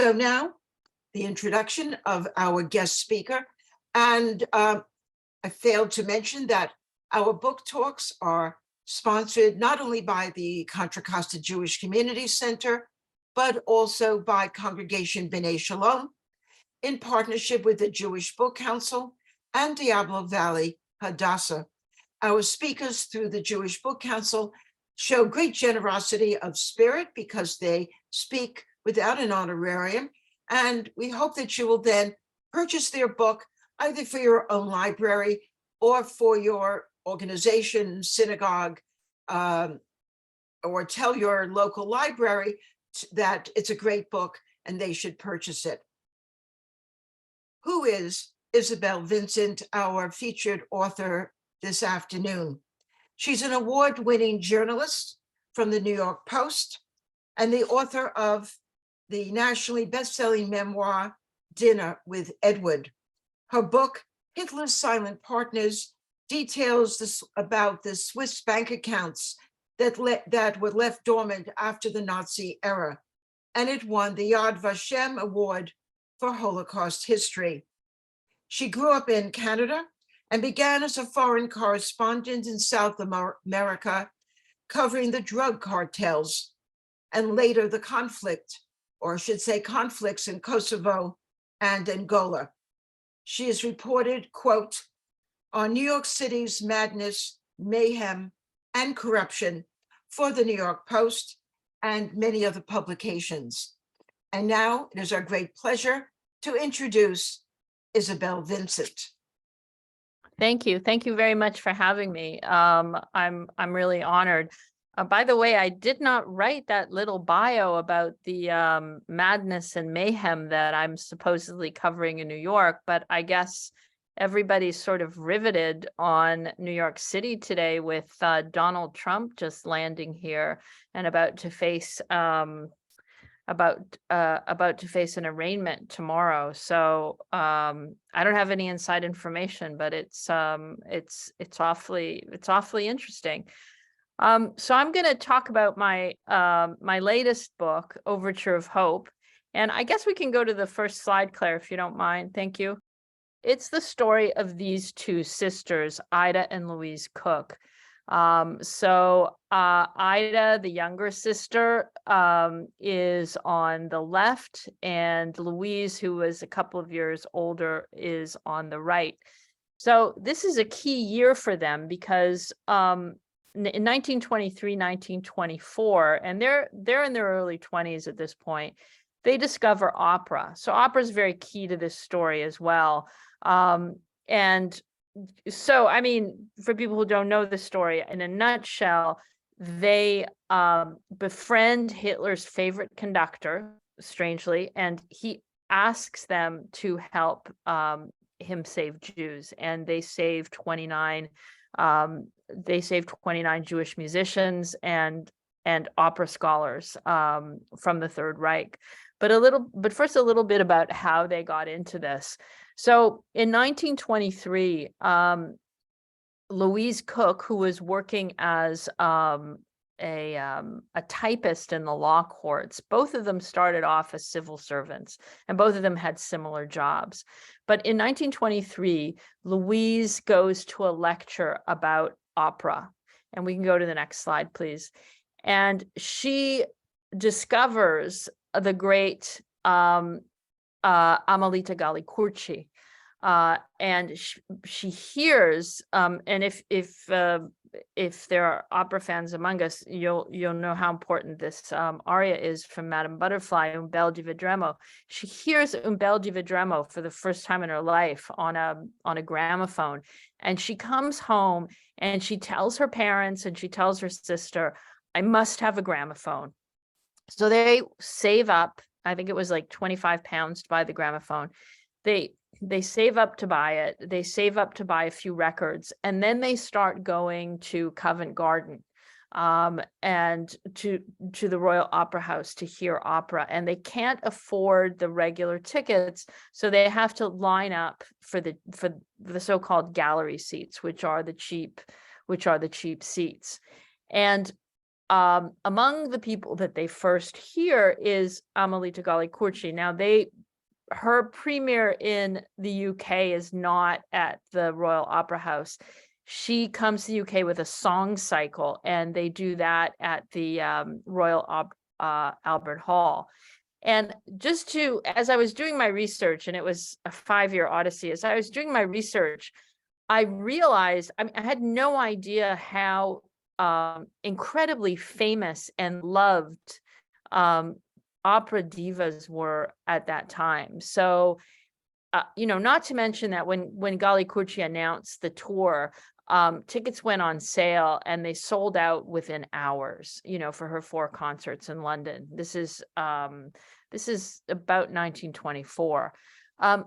So now, the introduction of our guest speaker. And I failed to mention that our book talks are sponsored not only by the Contra Costa Jewish Community Center, but also by Congregation B'nai Shalom, in partnership with the Jewish Book Council and Diablo Valley Hadassah. Our speakers through the Jewish Book Council show great generosity of spirit because they speak without an honorarium. And we hope that you will then purchase their book, either for your own library or for your organization, synagogue, or tell your local library that it's a great book and they should purchase it. Who is Isabel Vincent, our featured author this afternoon? She's an award-winning journalist from the New York Post and the author of the nationally best-selling memoir, Dinner with Edward. Her book, Hitler's Silent Partners, details about the Swiss bank accounts that were left dormant after the Nazi era, and it won the Yad Vashem Award for Holocaust history. She grew up in Canada and began as a foreign correspondent in South America, covering the drug cartels and later the conflict, or I should say conflicts, in Kosovo and Angola. She has reported, quote, on New York City's madness, mayhem, and corruption for the New York Post and many other publications. And now it is our great pleasure to introduce Isabel Vincent. Thank you. Thank you very much for having me. I'm really honored. By the way, I did not write that little bio about the madness and mayhem that I'm supposedly covering in New York, but I guess everybody's sort of riveted on New York City today with Donald Trump just landing here and about to face an arraignment tomorrow. So I don't have any inside information, but it's awfully interesting. So I'm going to talk about my my latest book, Overture of Hope. And I guess we can go to the first slide, Claire, if you don't mind. Thank you. It's the story of these two sisters, Ida and Louise Cook. Ida, the younger sister, is on the left, and Louise, who was a couple of years older, is on the right. So this is a key year for them because in 1923, 1924, and they're in their early 20s at this point, they discover opera. So opera is very key to this story as well. And so, I mean, for people who don't know the story, in a nutshell, they befriend Hitler's favorite conductor, strangely, and he asks them to help him save Jews, and they save 29 Jewish musicians and opera scholars from the Third Reich. But first a little bit about how they got into this. So in 1923, Louise Cook, who was working as a typist in the law courts, both of them started off as civil servants, and both of them had similar jobs. But in 1923, Louise goes to a lecture about opera, and we can go to the next slide, please. And she discovers the great Amelita Galli-Curci, and she hears, and if there are opera fans among us, you'll know how important this aria is from Madame Butterfly, Un bel di Vedremo. She hears Un bel di Vedremo for the first time in her life on a gramophone, and she comes home and she tells her parents and she tells her sister, I must have a gramophone. So they save up, I think it was like 25 pounds to buy the gramophone. They save up to buy it. They save up to buy a few records, and then they start going to Covent Garden and to the Royal Opera House to hear opera, and they can't afford the regular tickets, so they have to line up for the so-called gallery seats, which are the cheap seats. And among the people that they first hear is Amelita Galli-Curci. Now, her premiere in the UK is not at the Royal Opera House. She comes to the UK with a song cycle, and they do that at the Royal Albert Hall. And just as I was doing my research, and it was a 5-year odyssey, as I was doing my research, I realized, I mean, I had no idea how incredibly famous and loved opera divas were at that time. So, not to mention that when Galli-Curci announced the tour, tickets went on sale and they sold out within hours, for her 4 concerts in London. This is about 1924.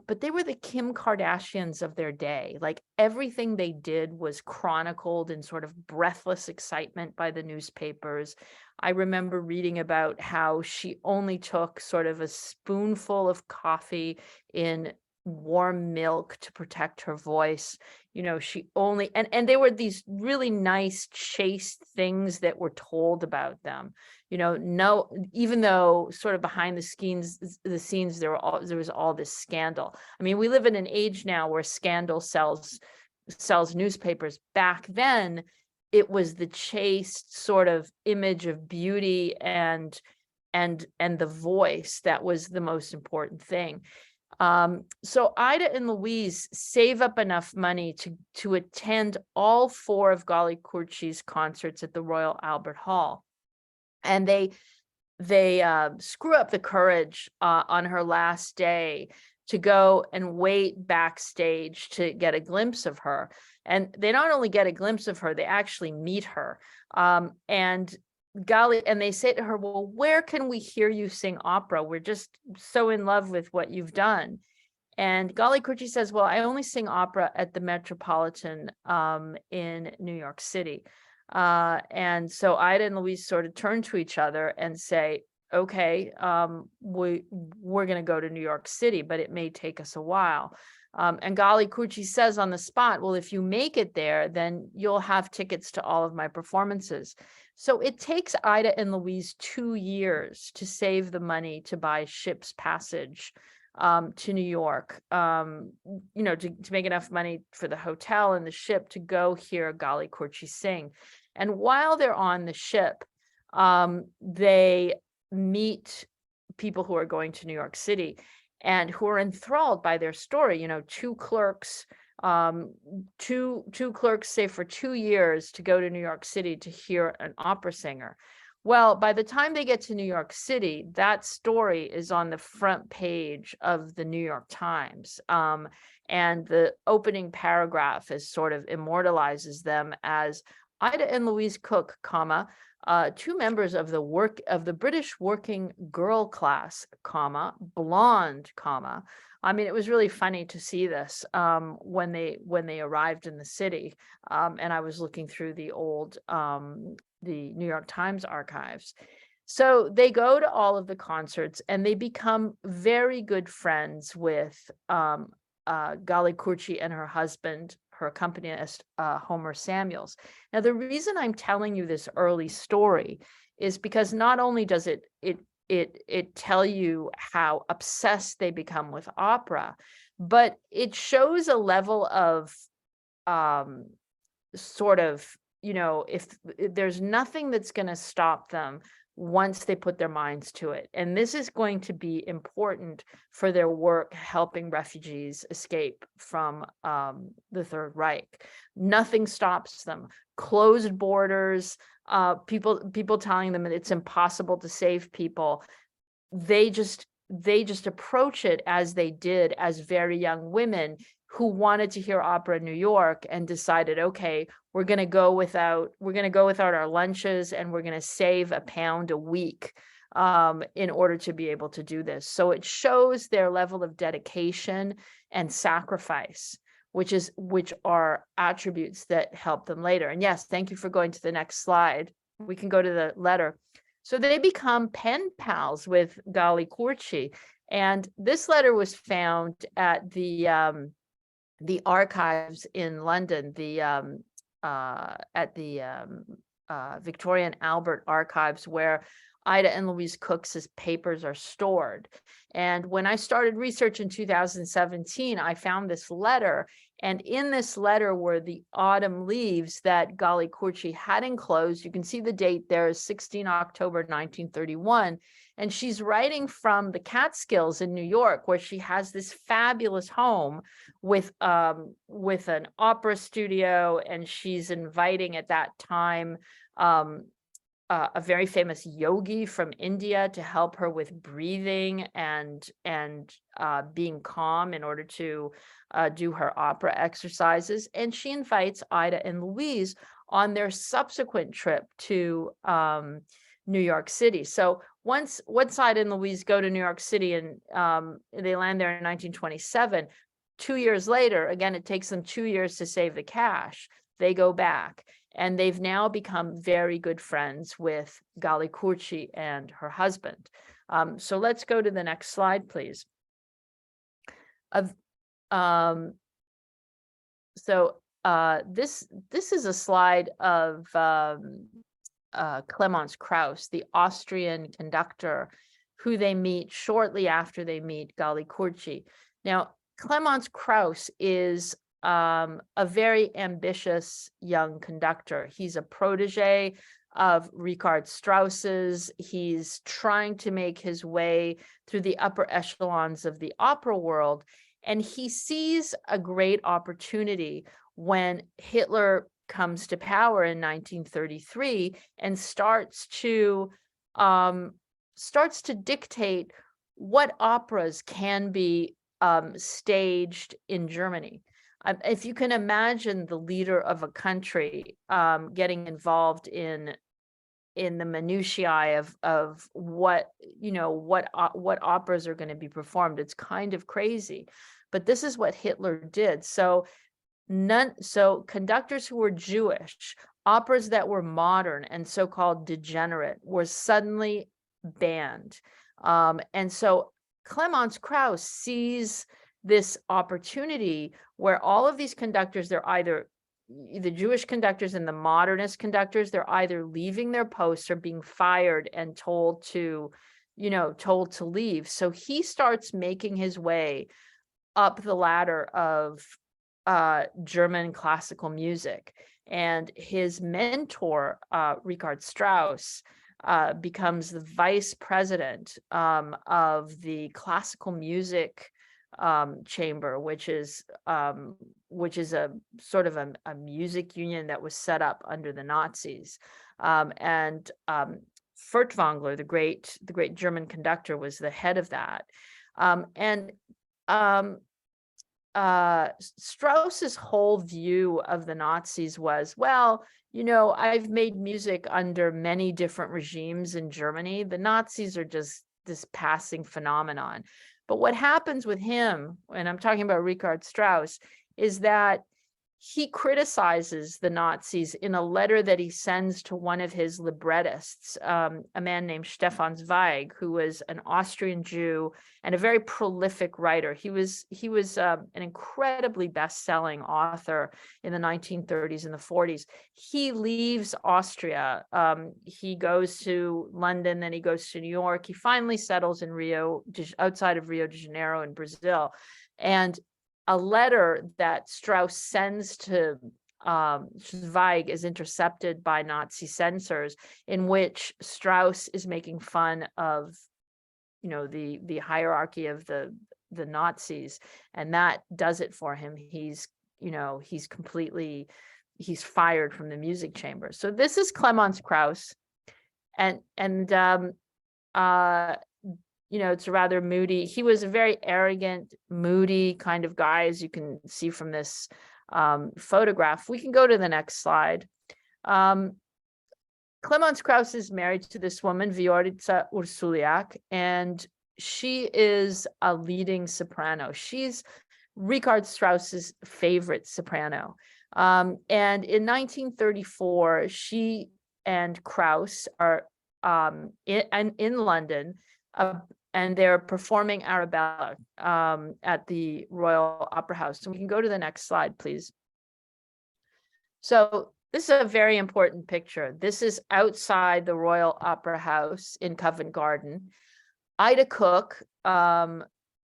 But they were the Kim Kardashians of their day. Like, everything they did was chronicled in sort of breathless excitement by the newspapers. I remember reading about how she only took sort of a spoonful of coffee in warm milk to protect her voice. She only, and they were these really nice, chaste things that were told about them. No, even though sort of behind the scenes there was all this scandal. I mean, we live in an age now where scandal sells newspapers. Back then, it was the chaste sort of image of beauty and the voice that was the most important thing. So Ida and Louise save up enough money to attend all 4 of Galli-Curci's concerts at the Royal Albert Hall. And they screw up the courage on her last day to go and wait backstage to get a glimpse of her. And they not only get a glimpse of her, they actually meet her. And they say to her, well, where can we hear you sing opera? We're just so in love with what you've done. And Galli-Curci says, well, I only sing opera at the Metropolitan in New York City. And so Ida and Louise sort of turn to each other and say, okay, we're going to go to New York City, but it may take us a while. And Galli-Curci says on the spot, well, if you make it there, then you'll have tickets to all of my performances. So it takes Ida and Louise 2 years to save the money to buy ship's passage to New York, to make enough money for the hotel and the ship to go hear Galli-Curci sing. And while they're on the ship, they meet people who are going to New York City and who are enthralled by their story. 2 clerks, two clerks stay for 2 years to go to New York City to hear an opera singer. Well, by the time they get to New York City, that story is on the front page of the New York Times. And the opening paragraph is sort of immortalizes them as Ida and Louise Cook, 2 members of the British working girl class, blonde, I mean, it was really funny to see this when they arrived in the city. And I was looking through the old the New York Times archives. So they go to all of the concerts and they become very good friends with Galli-Curci and her husband, her accompanist, Homer Samuels. Now, the reason I'm telling you this early story is because not only does it tell you how obsessed they become with opera, but it shows a level of sort of, if there's nothing that's going to stop them once they put their minds to it. And this is going to be important for their work helping refugees escape from the Third Reich. Nothing stops them. Closed borders, people telling them that it's impossible to save people. They just approach it as they did as very young women who wanted to hear opera in New York and decided, okay, we're going to go without our lunches and we're going to save £1 a week in order to be able to do this. So it shows their level of dedication and sacrifice, which are attributes that help them later. And yes, thank you for going to the next slide. We can go to the letter. So they become pen pals with Galli-Curci. And this letter was found at the archives in London, at the Victoria and Albert archives, where Ida and Louise Cook's papers are stored. And when I started research in 2017, I found this letter. And in this letter were the autumn leaves that Gali Curci had enclosed. You can see the date there is 16 October 1931. And she's writing from the Catskills in New York, where she has this fabulous home with an opera studio. And she's inviting at that time a very famous yogi from India to help her with breathing and being calm in order to do her opera exercises. And she invites Ida and Louise on their subsequent trip to New York City. So once Ida and Louise go to New York City and they land there in 1927, 2 years later, again, it takes them 2 years to save the cash. They go back. And they've now become very good friends with Gali Curci and her husband. So let's go to the next slide, please. This is a slide of Clemens Krauss, the Austrian conductor, who they meet shortly after they meet Gali Curci. Now, Clemens Krauss is a very ambitious young conductor. He's a protege of Richard Strauss's. He's trying to make his way through the upper echelons of the opera world. And he sees a great opportunity when Hitler comes to power in 1933 and starts to dictate what operas can be staged in Germany. If you can imagine the leader of a country getting involved in the minutiae of what operas are going to be performed, it's kind of crazy. But this is what Hitler did. So conductors who were Jewish, operas that were modern and so-called degenerate, were suddenly banned. And so Clemens Krauss sees this opportunity where all of these conductors, they're either the Jewish conductors and the modernist conductors, they're either leaving their posts or being fired and told to leave. So he starts making his way up the ladder of German classical music. And his mentor, Richard Strauss, becomes the vice president of the classical music chamber, which is a sort of a music union that was set up under the Nazis. And Furtwängler, the great German conductor, was the head of that. Strauss's whole view of the Nazis was, well, I've made music under many different regimes in Germany. The Nazis are just this passing phenomenon. But what happens with him, and I'm talking about Richard Strauss, is that he criticizes the Nazis in a letter that he sends to one of his librettists, a man named Stefan Zweig, who was an Austrian Jew and a very prolific writer. He was an incredibly best-selling author in the 1930s and the 40s. He leaves Austria. He goes to London, then he goes to New York. He finally settles in outside of Rio de Janeiro in Brazil. And a letter that Strauss sends to Zweig is intercepted by Nazi censors, in which Strauss is making fun of, the hierarchy of the Nazis, and that does it for him. He's fired from the music chamber. So this is Clemens Krauss, and it's rather moody. He was a very arrogant, moody kind of guy, as you can see from this photograph. We can go to the next slide. Clemens Krauss is married to this woman, Viorica Ursuliak, and she is a leading soprano. She's Richard Strauss's favorite soprano. And in 1934, she and Krauss are in London, and they're performing Arabella at the Royal Opera House. So we can go to the next slide, please. So This is a very important picture. This is outside the Royal Opera House in Covent Garden. Ida Cook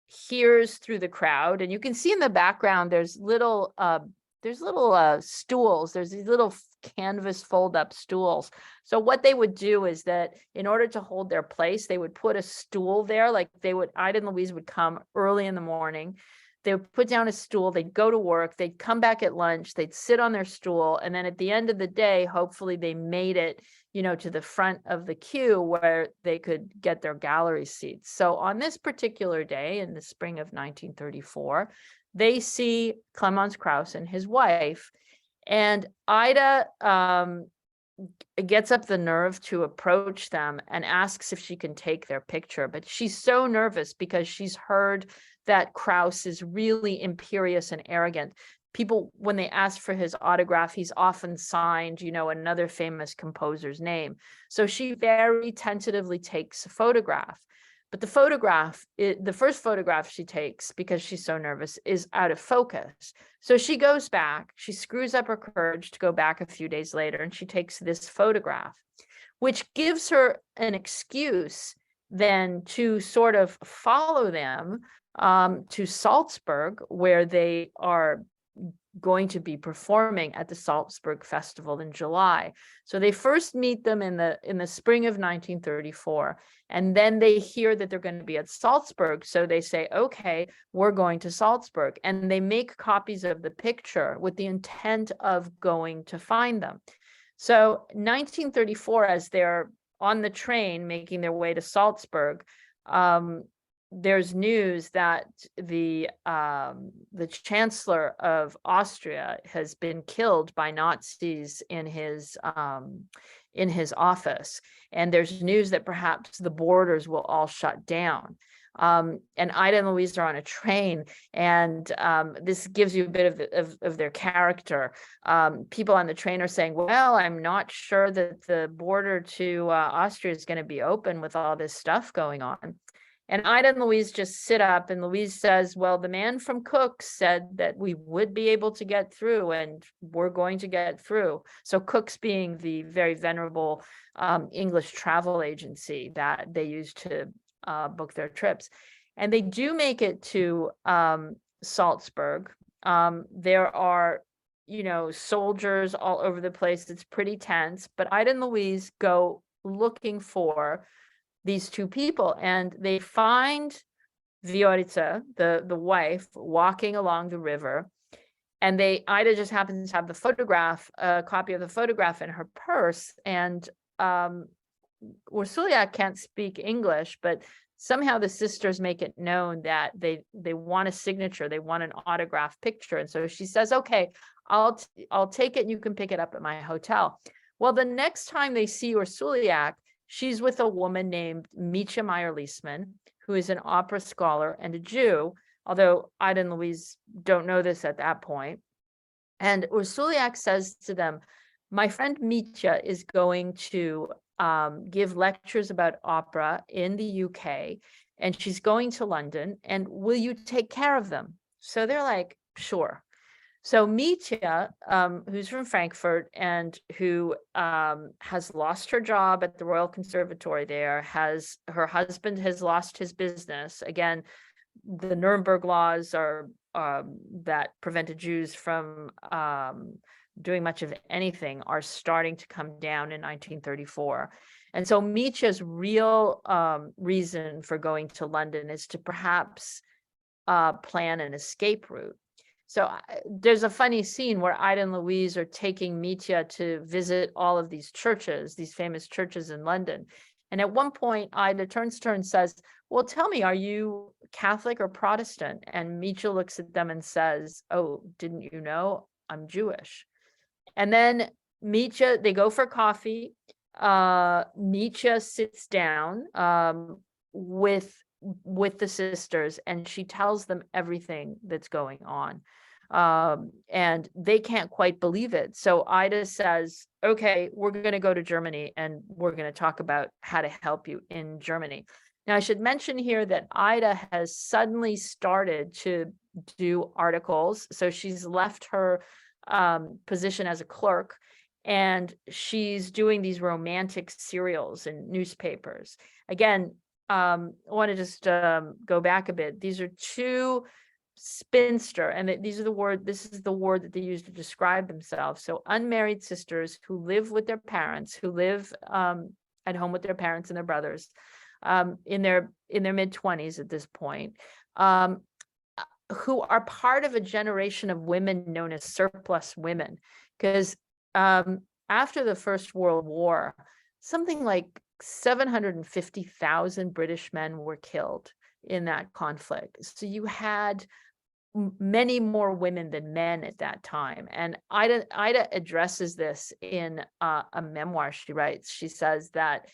hears through the crowd, and you can see in the background there's little stools. There's these little canvas fold-up stools. So what they would do is that in order to hold their place, they would put a stool there. Like Ida and Louise would come early in the morning. They would put down a stool, they'd go to work, they'd come back at lunch, they'd sit on their stool, and then at the end of the day, hopefully they made it, to the front of the queue where they could get their gallery seats. So on this particular day in the spring of 1934, they see Clemens Krauss and his wife, and Ida gets up the nerve to approach them and asks if she can take their picture. But she's so nervous because she's heard that Krauss is really imperious and arrogant. People, when they ask for his autograph, he's often signed, another famous composer's name. So she very tentatively takes a photograph. But the first photograph she takes, because she's so nervous, is out of focus. So she goes back, she screws up her courage to go back a few days later, and she takes this photograph, which gives her an excuse then to sort of follow them to Salzburg, where they are going to be performing at the Salzburg Festival in July. So they first meet them in the spring of 1934, and then they hear that they're going to be at Salzburg. So they say, okay, we're going to Salzburg, and they make copies of the picture with the intent of going to find them. So 1934, as they're on the train making their way to Salzburg, there's news that the Chancellor of Austria has been killed by Nazis in his office, and there's news that perhaps the borders will all shut down. And Ida and Louise are on a train, and this gives you a bit of their character. People on the train are saying, well, I'm not sure that the border to Austria is going to be open with all this stuff going on. And Ida and Louise just sit up, and Louise says, well, the man from Cook said that we would be able to get through, and we're going to get through. So Cook's being the very venerable English travel agency that they use to book their trips. And they do make it to Salzburg. There are, soldiers all over the place. It's pretty tense, but Ida and Louise go looking for these two people, and they find Viorica, the wife, walking along the river, and Ida just happens to have a copy of the photograph in her purse, and Ursuliak can't speak English, but somehow the sisters make it known that they want a signature, they want an autograph picture, and so she says, okay, I'll take it and you can pick it up at my hotel. Well, the next time they see Ursuliak, she's with a woman named Micha Meyer-Liesman, who is an opera scholar and a Jew, although Ida and Louise don't know this at that point. And Ursuliak says to them, my friend Micha is going to give lectures about opera in the UK, and she's going to London, and will you take care of them? So they're like, sure. So Micha, who's from Frankfurt and who has lost her job at the Royal Conservatory there, her husband has lost his business. Again, the Nuremberg laws are that prevented Jews from doing much of anything are starting to come down in 1934. And so Micha's real reason for going to London is to perhaps plan an escape route. So there's a funny scene where Ida and Louise are taking Micha to visit all of these churches, these famous churches in London. And at one point, Ida turns to her and says, well, tell me, are you Catholic or Protestant? And Micha looks at them and says, oh, didn't you know? I'm Jewish. And then Micha, they go for coffee. Micha sits down with the sisters, and she tells them everything that's going on. And they can't quite believe it. So Ida says, okay, we're going to go to Germany, and we're going to talk about how to help you in Germany. Now, I should mention here that Ida has suddenly started to do articles. So she's left her position as a clerk, and she's doing these romantic serials in newspapers. Again, I want to just go back a bit. These are two spinster, and this is the word that they use to describe themselves. So unmarried sisters who live with their parents, who live at home with their parents and their brothers, in their mid-20s at this point, who are part of a generation of women known as surplus women, because after the First World War, something like 750,000 British men were killed in that conflict. So you had many more women than men at that time. And Ida addresses this in a memoir she writes. She says that,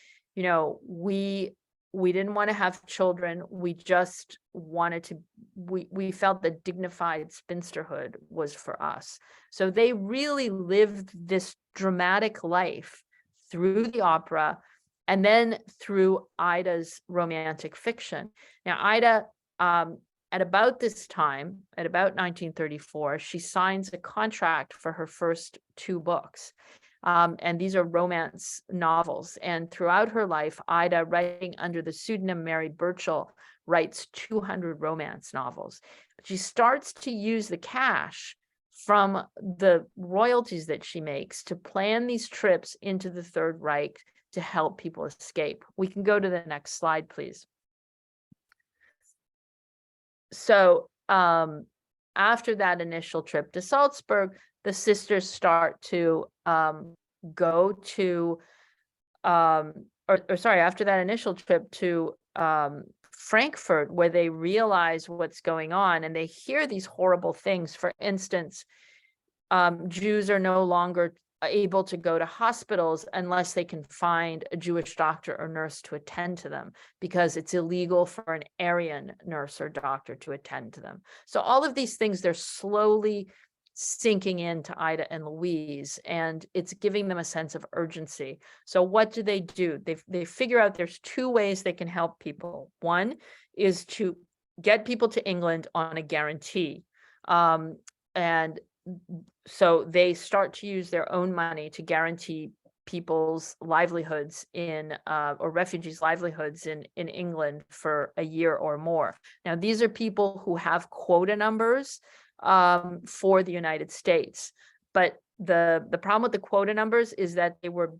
we didn't want to have children. We just wanted to, we felt that dignified spinsterhood was for us. So they really lived this dramatic life through the opera and then through Ida's romantic fiction. Now, Ida, at about this time, at about 1934, she signs a contract for her first 2 books. And these are romance novels. And throughout her life, Ida, writing under the pseudonym Mary Burchell, writes 200 romance novels. She starts to use the cash from the royalties that she makes to plan these trips into the Third Reich to help people escape. We can go to the next slide, please. So after that initial trip to Salzburg, the sisters start to go to, after that initial trip to Frankfurt, where they realize what's going on and they hear these horrible things. For instance, Jews are no longer able to go to hospitals unless they can find a Jewish doctor or nurse to attend to them, because it's illegal for an Aryan nurse or doctor to attend to them. So all of these things, they're slowly sinking into Ida and Louise, and it's giving them a sense of urgency. So what do? They figure out there's 2 ways they can help people. One is to get people to England on a guarantee. And so they start to use their own money to guarantee people's livelihoods or refugees' livelihoods in England for a year or more. Now, these are people who have quota numbers for the United States. But the problem with the quota numbers is that they were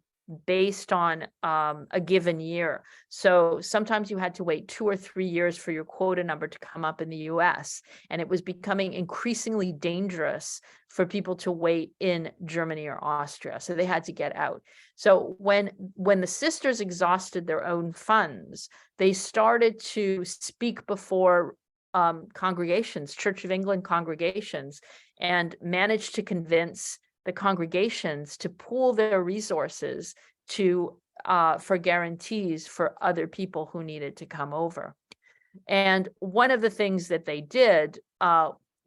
based on a given year. So sometimes you had to wait 2 or 3 years for your quota number to come up in the US. And it was becoming increasingly dangerous for people to wait in Germany or Austria. So they had to get out. So when the sisters exhausted their own funds, they started to speak before congregations, Church of England congregations, and managed to convince the congregations to pool their resources for guarantees for other people who needed to come over. And one of the things that they did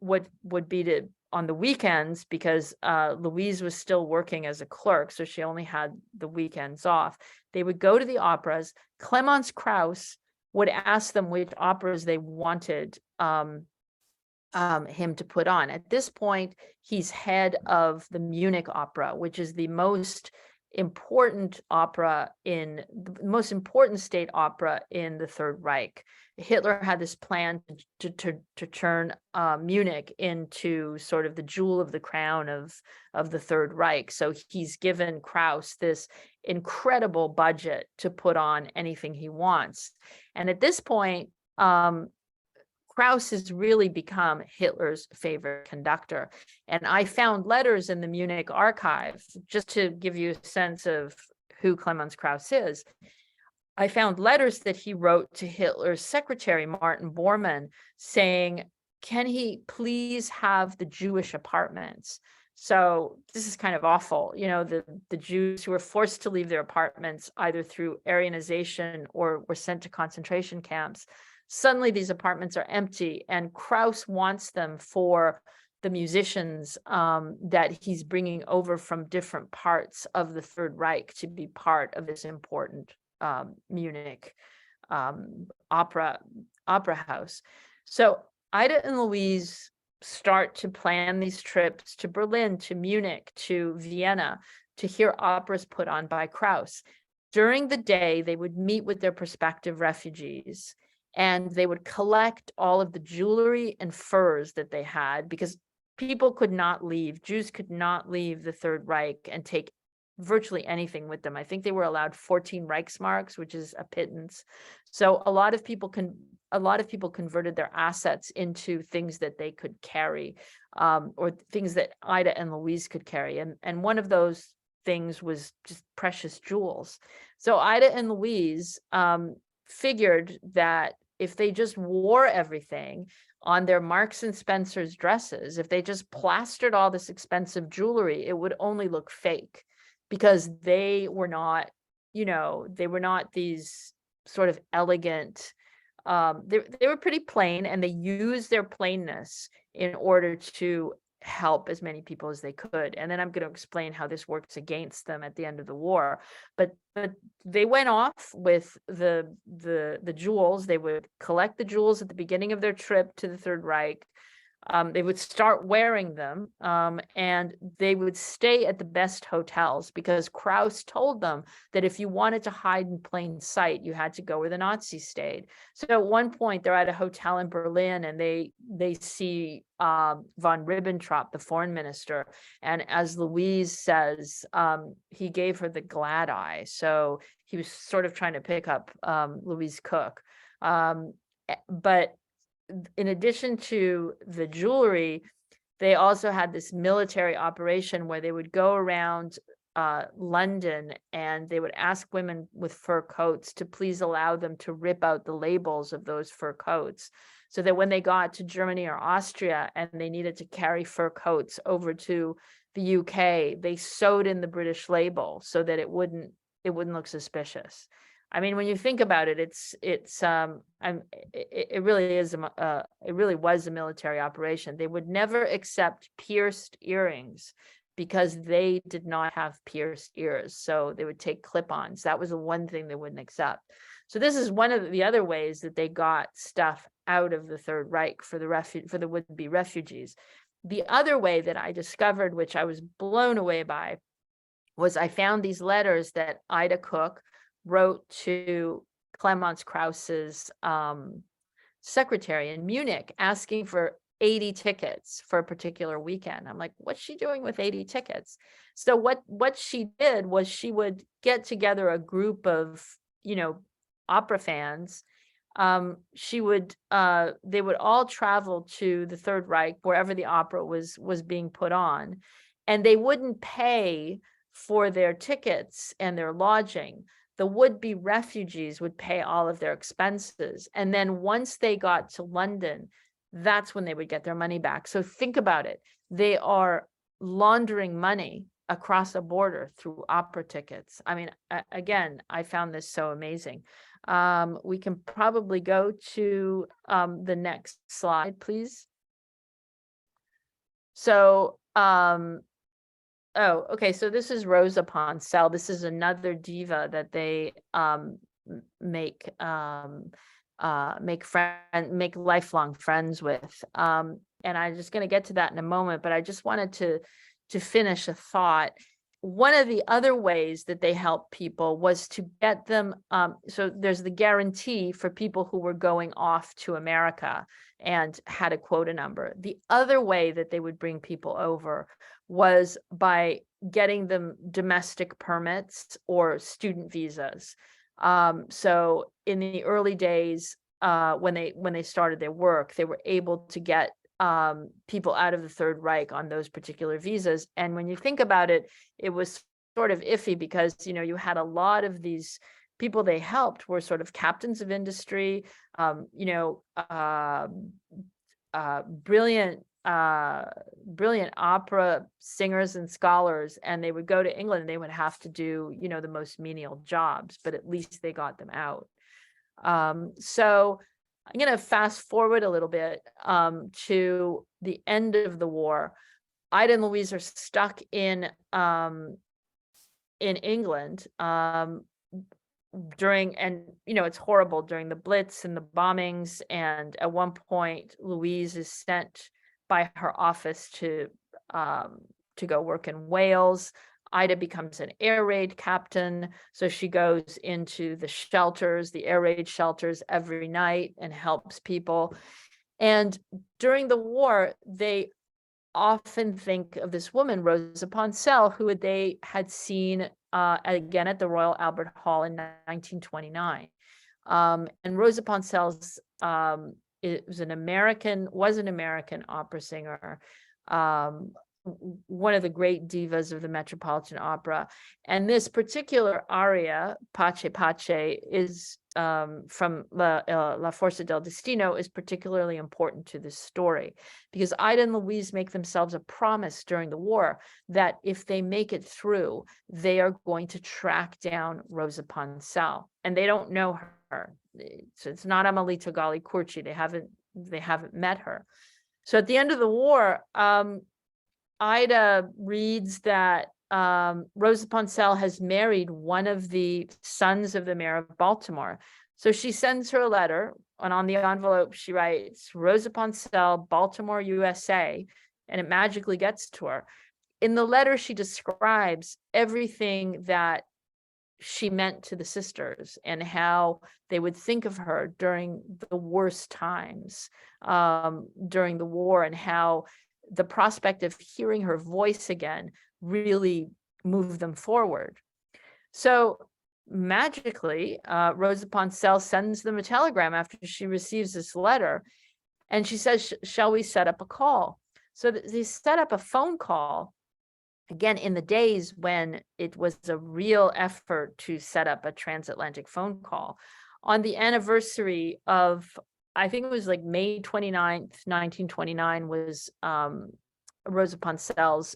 would be to, on the weekends, because Louise was still working as a clerk, so she only had the weekends off, they would go to the operas. Clemens Krauss would ask them which operas they wanted him to put on. At this point, he's head of the Munich Opera, which is the most important state opera in the Third Reich. Hitler had this plan to turn Munich into sort of the jewel of the crown of the Third Reich. So he's given Krauss this incredible budget to put on anything he wants. And at this point, Krauss has really become Hitler's favorite conductor. And I found letters in the Munich archive, just to give you a sense of who Clemens Krauss is. I found letters that he wrote to Hitler's secretary, Martin Bormann, saying, can he please have the Jewish apartments? So this is kind of awful. The Jews who were forced to leave their apartments either through Aryanization or were sent to concentration camps. Suddenly these apartments are empty, and Krauss wants them for the musicians that he's bringing over from different parts of the Third Reich to be part of this important Munich opera house. So Ida and Louise start to plan these trips to Berlin, to Munich, to Vienna. to hear operas put on by Krauss. During the day, they would meet with their prospective refugees, and they would collect all of the jewelry and furs that they had, because people could not leave, Jews could not leave the Third Reich and take virtually anything with them. I think they were allowed 14 Reichsmarks, which is a pittance. So a lot of people converted their assets into things that they could carry, or things that Ida and Louise could carry. And one of those things was just precious jewels. So Ida and Louise figured that if they just wore everything on their Marks and Spencer's dresses, if they just plastered all this expensive jewelry, it would only look fake, because they were not, they were not these sort of elegant, they were pretty plain, and they used their plainness in order to help as many people as they could. And then I'm going to explain how this works against them at the end of the war. But they went off with the jewels. They would collect the jewels at the beginning of their trip to the Third Reich. They would start wearing them, and they would stay at the best hotels, because Krauss told them that if you wanted to hide in plain sight, you had to go where the Nazis stayed. So at one point, they're at a hotel in Berlin, and they see von Ribbentrop, the foreign minister, and as Louise says, he gave her the glad eye. So he was sort of trying to pick up Louise Cook, but in addition to the jewelry, they also had this military operation where they would go around London, and they would ask women with fur coats to please allow them to rip out the labels of those fur coats, so that when they got to Germany or Austria and they needed to carry fur coats over to the UK, they sewed in the British label so that it wouldn't look suspicious. I mean, when you think about it, it really was a military operation. They would never accept pierced earrings because they did not have pierced ears. So they would take clip-ons. That was the one thing they wouldn't accept. So this is one of the other ways that they got stuff out of the Third Reich for the would-be refugees. The other way that I discovered, which I was blown away by, was I found these letters that Ida Cook wrote to Clemens Krauss's secretary in Munich, asking for 80 tickets for a particular weekend. I'm like, what's she doing with 80 tickets? So what she did was she would get together a group of, opera fans. They would all travel to the Third Reich, wherever the opera was being put on, and they wouldn't pay for their tickets and their lodging. The would-be refugees would pay all of their expenses. And then once they got to London, that's when they would get their money back. So think about it. They are laundering money across a border through opera tickets. I mean, again, I found this so amazing. We can probably go to the next slide, please. So, oh, okay. So this is Rosa Poncel. This is another diva that they make lifelong friends with. And I'm just going to get to that in a moment, but I just wanted to finish a thought. One of the other ways that they helped people was to get them, so there's the guarantee for people who were going off to America and had a quota number. The other way that they would bring people over was by getting them domestic permits or student visas. So in the early days, when they started their work, they were able to get people out of the Third Reich on those particular visas. And when you think about it, it was sort of iffy because, you had a lot of these people they helped were sort of captains of industry, brilliant opera singers and scholars, and they would go to England and they would have to do, the most menial jobs, but at least they got them out. So I'm going to fast forward a little bit to the end of the war. Ida and Louise are stuck in England during, and it's horrible during the Blitz and the bombings. And at one point, Louise is sent by her office to go work in Wales. Ida becomes an air raid captain. So she goes into the shelters, the air raid shelters every night and helps people. And during the war, they often think of this woman, Rosa Poncel, who they had seen again at the Royal Albert Hall in 1929. And Rosa Poncel's was an American opera singer, one of the great divas of the Metropolitan Opera. And this particular aria, Pace Pace, is from La Forza del Destino, is particularly important to this story, because Ida and Louise make themselves a promise during the war that if they make it through, they are going to track down Rosa Poncel, and they don't know her. So it's not Amelita Gali Curci. They haven't met her. So at the end of the war, Ida reads that Rosa Poncel has married one of the sons of the mayor of Baltimore. So she sends her a letter, and on the envelope she writes, Rosa Poncel, Baltimore, USA, and it magically gets to her. In the letter, she describes everything that she meant to the sisters and how they would think of her during the worst times during the war, and how the prospect of hearing her voice again really moved them forward. So magically, Rosa Poncel sends them a telegram after she receives this letter, and she says, shall we set up a call? So they set up a phone call, again, in the days when it was a real effort to set up a transatlantic phone call. On the anniversary of, I think it was like May 29th, 1929 was Rosa Poncel's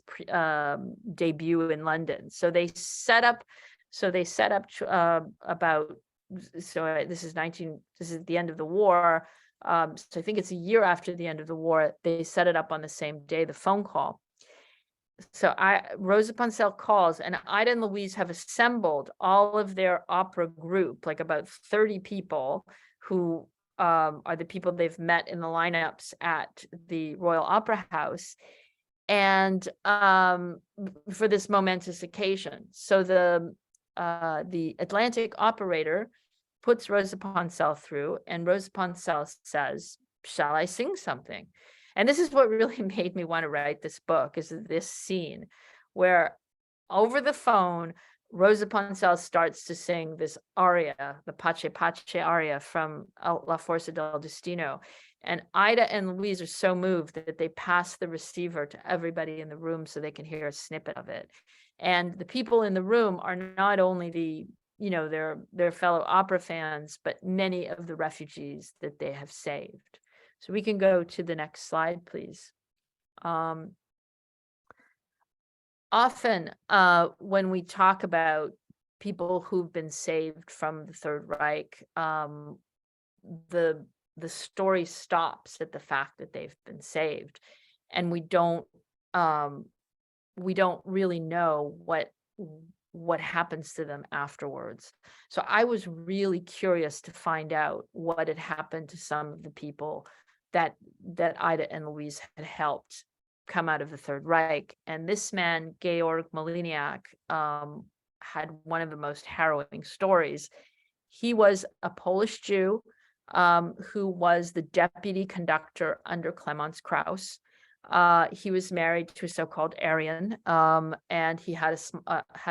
debut in London. So they set up about, so this is the end of the war. So I think it's a year after the end of the war, they set it up on the same day, the phone call. So Rosa Poncel calls, and Ida and Louise have assembled all of their opera group, like about 30 people who are the people they've met in the lineups at the Royal Opera House, and for this momentous occasion. So the Atlantic operator puts Rosa Poncel through, and Rosa Poncel says, shall I sing something? And this is what really made me want to write this book, is this scene where over the phone, Rosa Poncel starts to sing this aria, the Pace Pace aria from La Forza del Destino. And Ida and Louise are so moved that they pass the receiver to everybody in the room so they can hear a snippet of it. And the people in the room are not only their fellow opera fans, but many of the refugees that they have saved. So we can go to the next slide, please. Often when we talk about people who've been saved from the Third Reich, the story stops at the fact that they've been saved, and we don't really know what happens to them afterwards. So I was really curious to find out what had happened to some of the people that Ida and Louise had helped come out of the Third Reich. And this man, Georg Maliniak, had one of the most harrowing stories. He was a Polish Jew who was the deputy conductor under Clemens Krauss. He was married to a so-called Aryan, and he had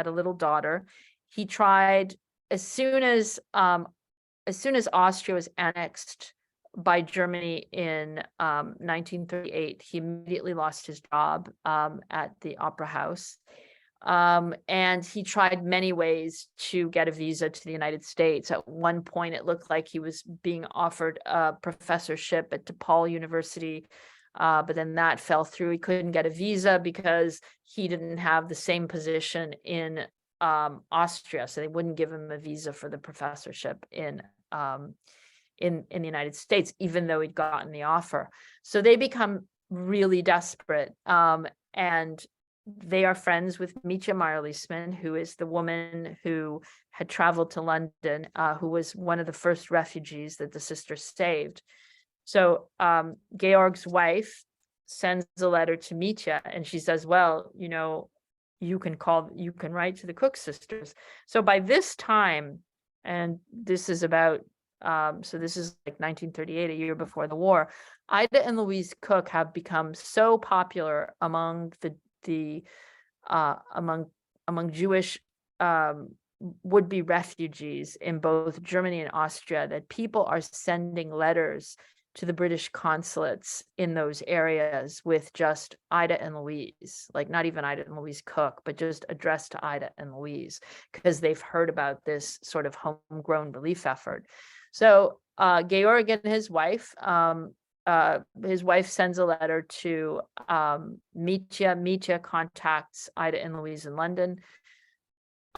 a little daughter. He tried, as soon as Austria was annexed by Germany in 1938, he immediately lost his job at the Opera House. And he tried many ways to get a visa to the United States. At one point, it looked like he was being offered a professorship at DePaul University, but then that fell through. He couldn't get a visa because he didn't have the same position in Austria, so they wouldn't give him a visa for the professorship in the United States, even though he'd gotten the offer. So they become really desperate, and they are friends with Mitja Marliesman, who is the woman who had traveled to London, who was one of the first refugees that the sisters saved. So Georg's wife sends a letter to Mitja, and she says, well, you can write to the Cook sisters. So by this time, and this is about, so this is like 1938, a year before the war, Ida and Louise Cook have become so popular among among Jewish would-be refugees in both Germany and Austria that people are sending letters to the British consulates in those areas with just Ida and Louise, like not even Ida and Louise Cook, but just addressed to Ida and Louise, because they've heard about this sort of homegrown relief effort. So Georg and his wife sends a letter to Mitya. Mitya contacts Ida and Louise in London.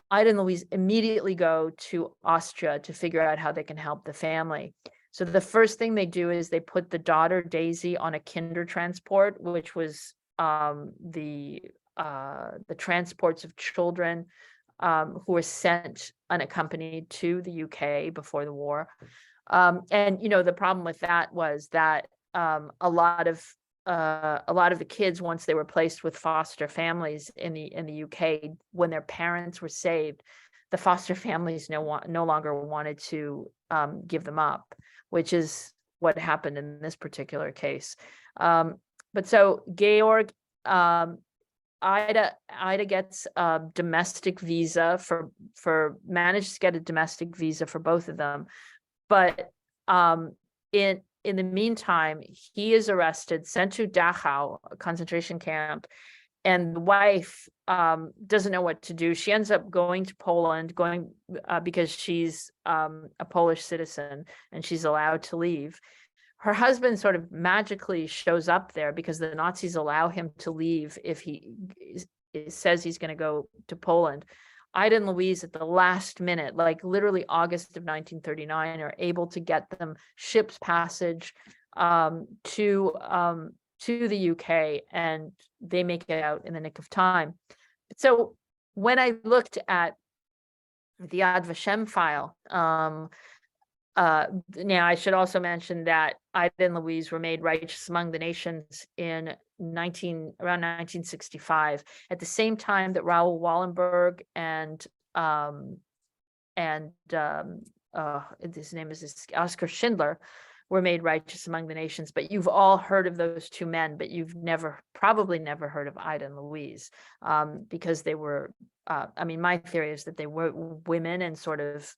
Ida and Louise immediately go to Austria to figure out how they can help the family. So the first thing they do is they put the daughter Daisy on a kinder transport, which was the transports of children who were sent unaccompanied to the UK before the war. And the problem with that was that a lot of the kids, once they were placed with foster families in the UK, when their parents were saved, the foster families no longer wanted to give them up, which is what happened in this particular case. But so Georg, Ida gets a domestic visa manages to get a domestic visa for both of them, but in the meantime, he is arrested, sent to Dachau, a concentration camp, and the wife doesn't know what to do. She ends up going to Poland, because she's a Polish citizen and she's allowed to leave. Her husband sort of magically shows up there because the Nazis allow him to leave if he says he's going to go to Poland. Ida and Louise, at the last minute, like literally August of 1939, are able to get them ship's passage to the UK, and they make it out in the nick of time. So when I looked at the Yad Vashem file, now I should also mention that Ida and Louise were made righteous among the nations in around 1965, at the same time that Raoul Wallenberg and his name is Oskar Schindler were made righteous among the nations. But you've all heard of those two men, but you've probably never heard of Ida and Louise, because they were, my theory is that they were women and sort of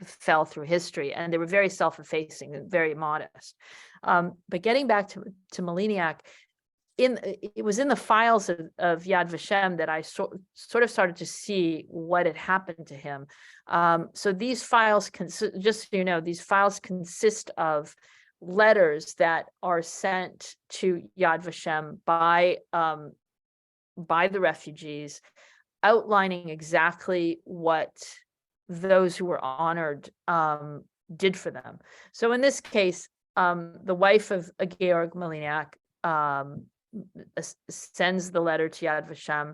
fell through history, and they were very self-effacing and very modest. But getting back to Meliniak, it was in the files of Yad Vashem that I sort of started to see what had happened to him. So these files, just so you know, these files consist of letters that are sent to Yad Vashem by the refugees, outlining exactly what those who were honored did for them. So in this case, the wife of Georg Meliniak sends the letter to Yad Vashem,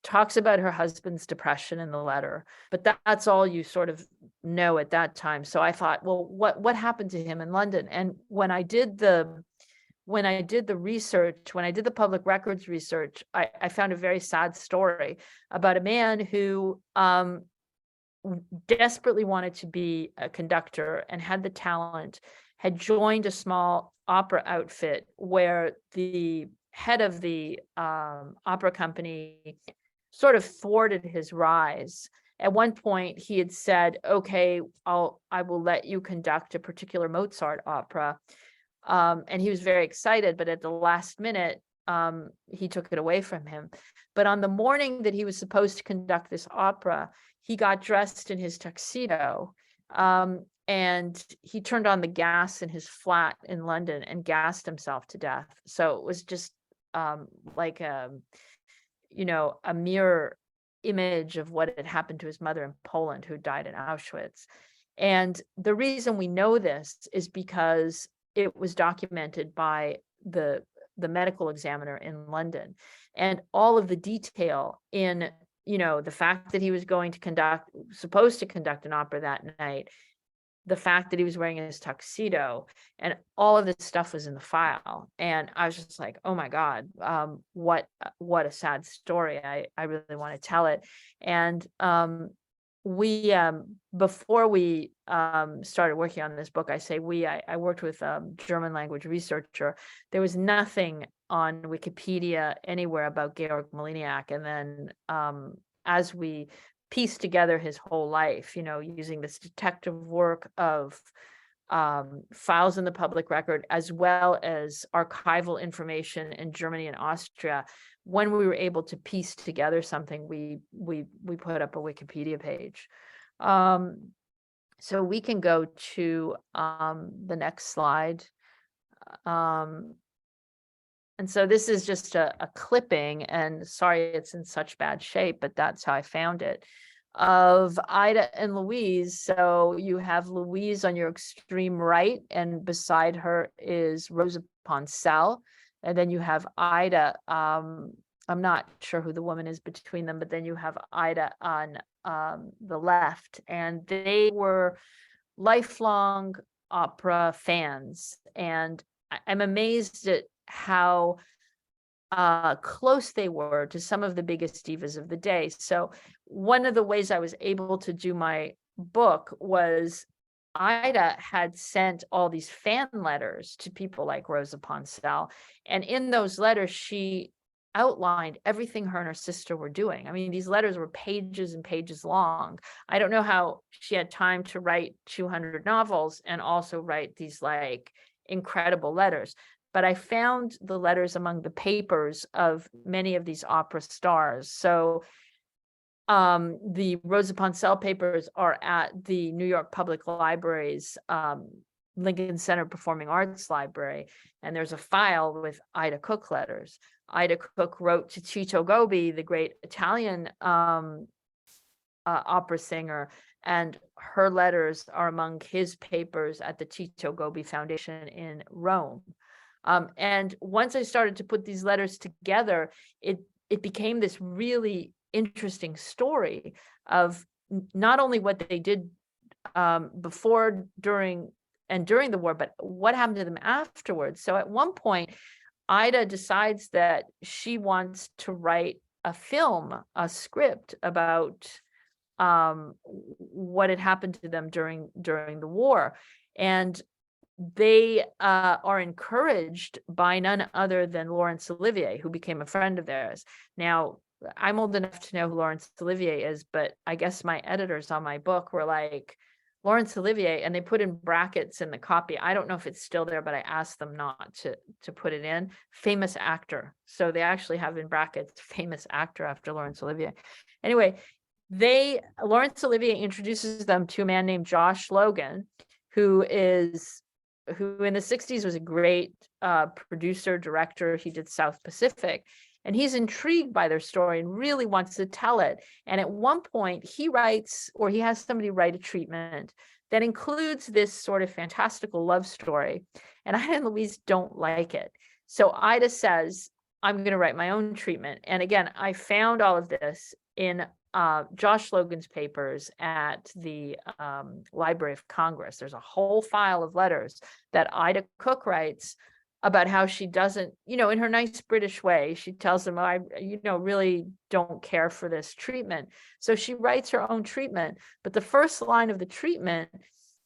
talks about her husband's depression in the letter, but that's all you sort of know at that time. So I thought, well, what happened to him in London? And when I did the research, when I did the public records research, I found a very sad story about a man who desperately wanted to be a conductor and had the talent, had joined a small opera outfit where the head of the opera company sort of thwarted his rise. At one point, he had said, "Okay, I will let you conduct a particular Mozart opera," and he was very excited. But at the last minute, he took it away from him. But on the morning that he was supposed to conduct this opera, he got dressed in his tuxedo, and he turned on the gas in his flat in London and gassed himself to death. So it was just like a mirror image of what had happened to his mother in Poland, who died in Auschwitz. And the reason we know this is because it was documented by the medical examiner in London, and all of the detail in the fact that he was supposed to conduct an opera that night, the fact that he was wearing his tuxedo, and all of this stuff was in the file. And I was just like, oh my God, what a sad story. I really want to tell it. And we before we started working on this book, I worked with a German language researcher. There was nothing on Wikipedia anywhere about Georg Maliniak. And then as we pieced together his whole life, using this detective work of files in the public record, as well as archival information in Germany and Austria, when we were able to piece together something, we put up a Wikipedia page. So we can go to the next slide. And so this is just a clipping, and sorry it's in such bad shape, but that's how I found it, of Ida and Louise. So you have Louise on your extreme right, and beside her is Rosa Poncel. And then you have Ida. I'm not sure who the woman is between them, but then you have Ida on the left. And they were lifelong opera fans. And I'm amazed at how close they were to some of the biggest divas of the day. So one of the ways I was able to do my book was Ida had sent all these fan letters to people like Rosa Poncel. And in those letters, she outlined everything her and her sister were doing. I mean, these letters were pages and pages long. I don't know how she had time to write 200 novels and also write these like incredible letters. But I found the letters among the papers of many of these opera stars. So the Rosa Poncel papers are at the New York Public Library's Lincoln Center Performing Arts Library, and there's a file with Ida Cook letters. Ida Cook wrote to Tito Gobbi, the great Italian opera singer, and her letters are among his papers at the Tito Gobbi Foundation in Rome. And once I started to put these letters together, it became this really interesting story of not only what they did before, during the war, but what happened to them afterwards. So at one point, Ida decides that she wants to write a film, a script about what had happened to them during the war. And they are encouraged by none other than Laurence Olivier, who became a friend of theirs. Now, I'm old enough to know who Laurence Olivier is, but I guess my editors on my book were like, Laurence Olivier, and they put in brackets in the copy. I don't know if it's still there, but I asked them not to put it in. Famous actor. So they actually have in brackets famous actor after Laurence Olivier. Anyway, Laurence Olivier introduces them to a man named Josh Logan, who in the 60s was a great producer, director. He did South Pacific. And he's intrigued by their story and really wants to tell it. And at one point, he has somebody write a treatment that includes this sort of fantastical love story. And Ida and Louise don't like it. So Ida says, I'm going to write my own treatment. And again, I found all of this in Josh Logan's papers at the Library of Congress. There's a whole file of letters that Ida Cook writes about how she doesn't, in her nice British way, she tells them, I really don't care for this treatment. So she writes her own treatment. But the first line of the treatment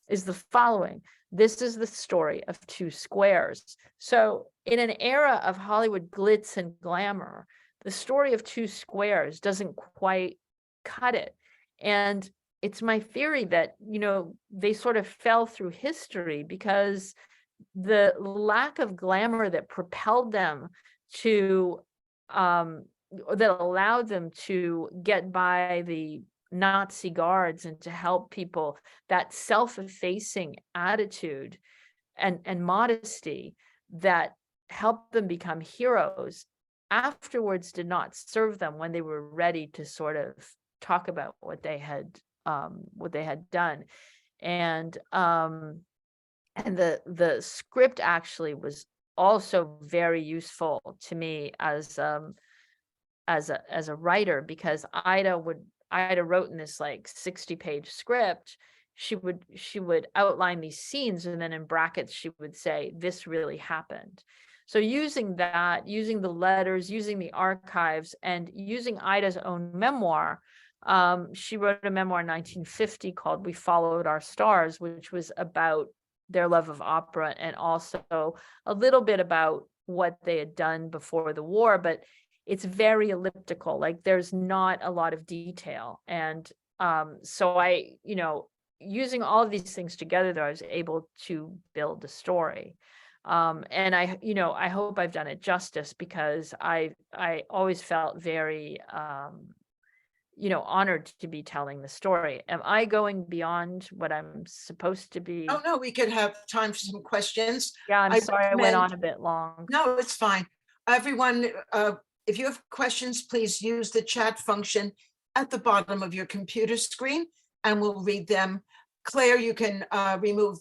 is the following: this is the story of two squares. So in an era of Hollywood glitz and glamour, the story of two squares doesn't quite cut it. And it's my theory that, they sort of fell through history because the lack of glamour that propelled them to that allowed them to get by the Nazi guards and to help people, that self-effacing attitude and modesty that helped them become heroes, afterwards did not serve them when they were ready to sort of talk about what they had done. And the script actually was also very useful to me as a writer, because Ida wrote in this like 60-page script. she would outline these scenes, and then in brackets she would say, this really happened. So using that, using the letters, using the archives, and using Ida's own memoir, she wrote a memoir in 1950 called We Followed Our Stars, which was about their love of opera and also a little bit about what they had done before the war, but it's very elliptical. Like there's not a lot of detail. And so I, using all of these things together, though, I was able to build a story. And I hope I've done it justice, because I always felt very, honored to be telling the story. Am I going beyond what I'm supposed to be? Oh, no, we could have time for some questions. Yeah, I'm I sorry I went recommend- on a bit long. No, it's fine. Everyone, if you have questions, please use the chat function at the bottom of your computer screen and we'll read them. Claire, you can remove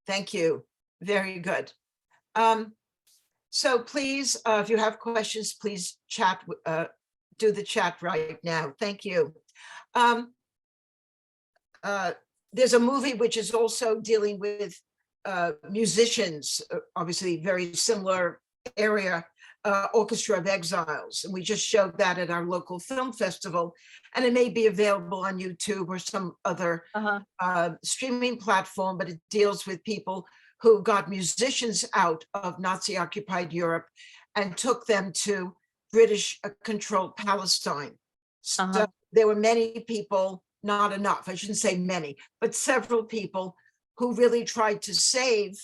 thank you. Very good. So please, if you have questions, please chat, do the chat right now. Thank you. There's a movie which is also dealing with musicians, obviously very similar area, Orchestra of Exiles. And we just showed that at our local film festival, and it may be available on YouTube or some other streaming platform, but it deals with people who got musicians out of Nazi-occupied Europe and took them to British-controlled Palestine. So there were many people, not enough, I shouldn't say many, but several people who really tried to save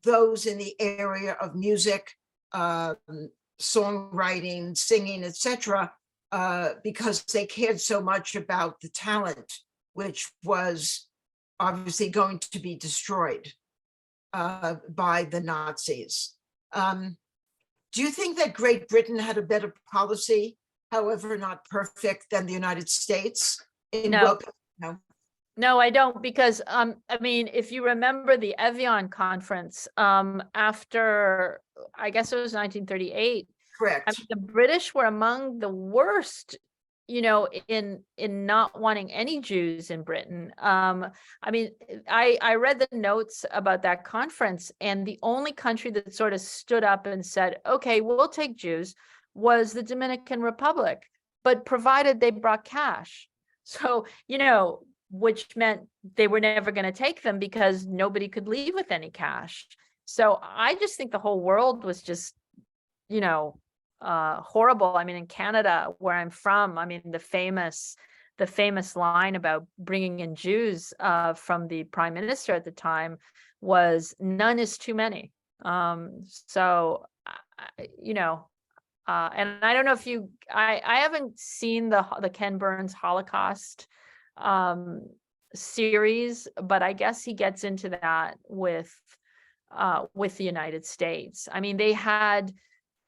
those in the area of music, songwriting, singing, etc., because they cared so much about the talent, which was obviously going to be destroyed by the Nazis. Do you think that Great Britain had a better policy, however not perfect, than the United States? No. No, I don't, because I mean, if you remember the Evian conference, after, I guess it was 1938. Correct. I mean, the British were among the worst, in not wanting any Jews in Britain. I mean, I read the notes about that conference, and the only country that sort of stood up and said, okay, we'll take Jews, was the Dominican Republic, but provided they brought cash. So, which meant they were never going to take them because nobody could leave with any cash. So I just think the whole world was just, horrible. I mean, in Canada, where I'm from, I mean, the famous line about bringing in Jews from the prime minister at the time was, none is too many. So, and I don't know if I haven't seen the Ken Burns Holocaust series, but I guess he gets into that with the United States. I mean, they had,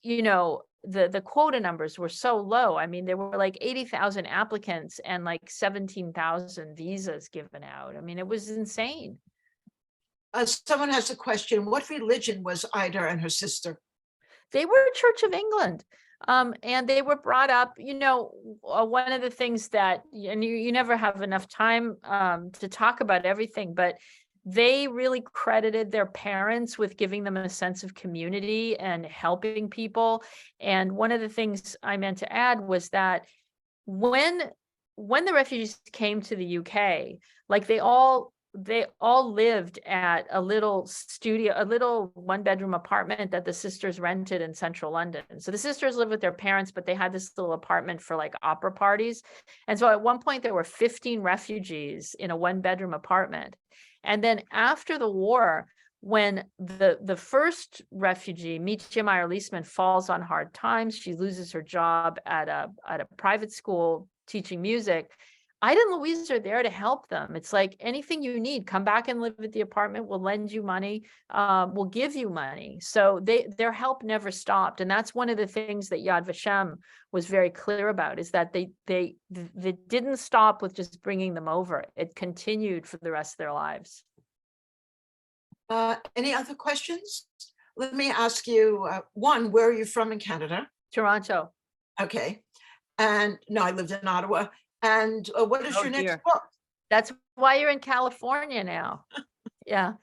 the quota numbers were so low. I mean, there were like 80,000 applicants and like 17,000 visas given out. I mean, it was insane. Someone has a question. What religion was Ida and her sister? They were Church of England. And they were brought up, one of the things that, and you never have enough time to talk about everything, but they really credited their parents with giving them a sense of community and helping people. And one of the things I meant to add was that when the refugees came to the UK, like they all lived at a little studio, a little one-bedroom apartment that the sisters rented in central London. So the sisters lived with their parents, but they had this little apartment for like opera parties. And so at one point there were 15 refugees in a one-bedroom apartment. And then after the war, when the first refugee, Mietje Meyer-Leisman, falls on hard times, she loses her job at a private school teaching music, Ida and Louise are there to help them. It's like, anything you need, come back and live at the apartment. We'll lend you money. We'll give you money. So their help never stopped. And that's one of the things that Yad Vashem was very clear about, is that they didn't stop with just bringing them over. It continued for the rest of their lives. Any other questions? Let me ask you, one, where are you from in Canada? Toronto. Okay. And no, I lived in Ottawa. And what is your next book? That's why you're in California now. Yeah.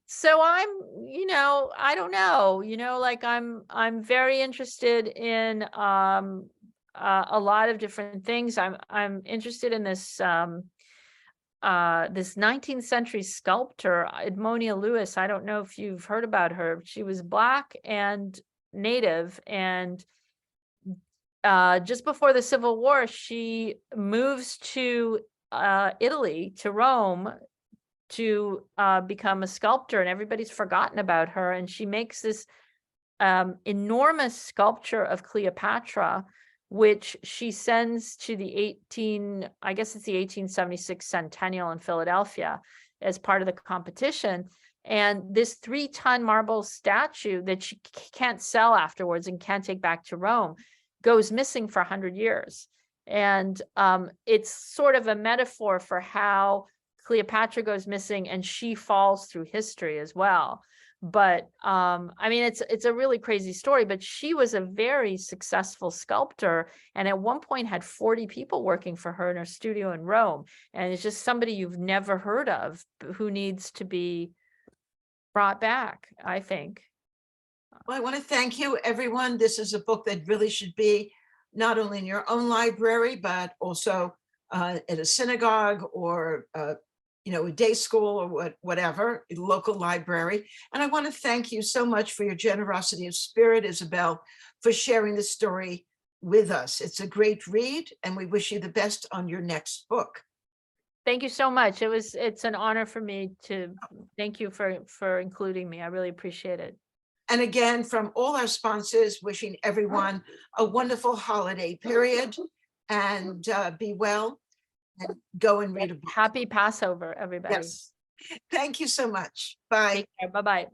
So I'm, I don't know, like I'm very interested in a lot of different things. I'm interested in this 19th century sculptor, Edmonia Lewis. I don't know if you've heard about her. She was Black and Native, and just before the Civil War, she moves to Italy, to Rome, to become a sculptor, and everybody's forgotten about her. And she makes this enormous sculpture of Cleopatra, which she sends to the 1876 centennial in Philadelphia as part of the competition. And this 3-ton marble statue that she can't sell afterwards and can't take back to Rome goes missing for 100 years. And it's sort of a metaphor for how Cleopatra goes missing and she falls through history as well. But I mean, it's a really crazy story, but she was a very successful sculptor, and at one point had 40 people working for her in her studio in Rome. And it's just somebody you've never heard of who needs to be brought back, I think. Well, I want to thank you, everyone. This is a book that really should be not only in your own library, but also at a synagogue or a day school or whatever, a local library. And I want to thank you so much for your generosity of spirit, Isabel, for sharing the story with us. It's a great read, and we wish you the best on your next book. Thank you so much. It's an honor for me to thank you for including me. I really appreciate it. And again, from all our sponsors, wishing everyone a wonderful holiday period, and be well and go and read a book. Happy Passover, everybody. Yes. Thank you so much. Bye. Take care. Bye-bye.